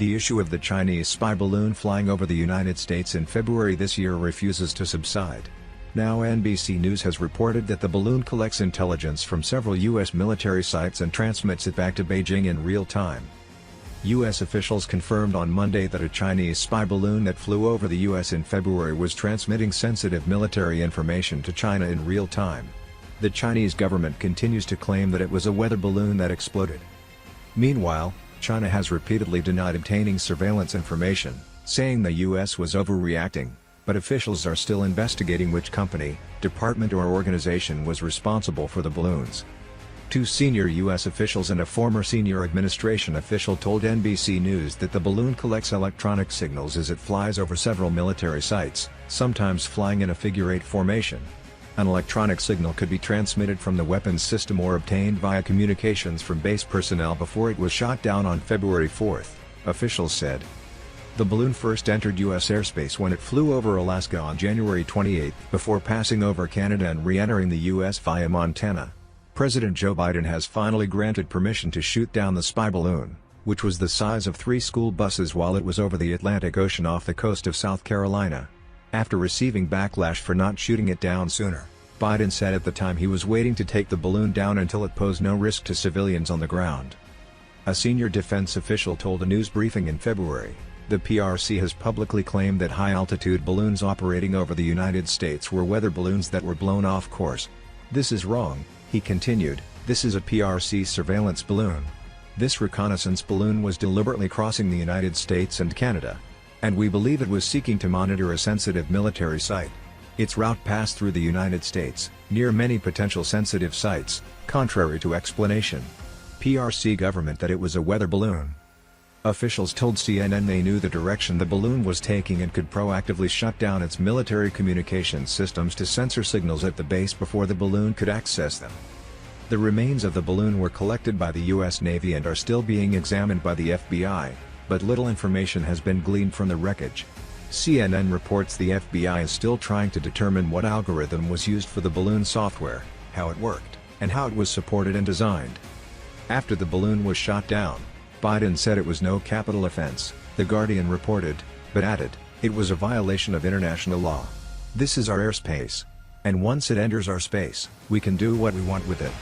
The issue of the Chinese spy balloon flying over the United States in February this year refuses to subside. Now NBC News has reported that the balloon collects intelligence from several U.S. military sites and transmits it back to Beijing in real time. U.S. officials confirmed on Monday that a Chinese spy balloon that flew over the U.S. in February was transmitting sensitive military information to China in real time. The Chinese government continues to claim that it was a weather balloon that exploded. Meanwhile, China has repeatedly denied obtaining surveillance information, saying the U.S. was overreacting, but officials are still investigating which company, department or organization was responsible for the balloons. Two senior U.S. officials and a former senior administration official told NBC News that the balloon collects electronic signals as it flies over several military sites, sometimes flying in a figure-8 formation. An electronic signal could be transmitted from the weapons system or obtained via communications from base personnel before it was shot down on February 4, officials said. The balloon first entered U.S. airspace when it flew over Alaska on January 28 before passing over Canada and re-entering the U.S. via Montana. President Joe Biden has finally granted permission to shoot down the spy balloon, which was the size of 3 school buses while it was over the Atlantic Ocean off the coast of South Carolina. After receiving backlash for not shooting it down sooner, Biden said at the time he was waiting to take the balloon down until it posed no risk to civilians on the ground. A senior defense official told a news briefing in February, the PRC has publicly claimed that high-altitude balloons operating over the United States were weather balloons that were blown off course. This is wrong, he continued, this is a PRC surveillance balloon. This reconnaissance balloon was deliberately crossing the United States and Canada. And we believe it was seeking to monitor a sensitive military site. Its route passed through the United States, near many potential sensitive sites, contrary to explanation. PRC government that it was a weather balloon. Officials told CNN they knew the direction the balloon was taking and could proactively shut down its military communications systems to censor signals at the base before the balloon could access them. The remains of the balloon were collected by the U.S. Navy and are still being examined by the FBI, but little information has been gleaned from the wreckage. CNN reports the FBI is still trying to determine what algorithm was used for the balloon software, how it worked, and how it was supported and designed. After the balloon was shot down, Biden said it was no capital offense, The Guardian reported, but added, it was a violation of international law. This is our airspace. And once it enters our space, we can do what we want with it.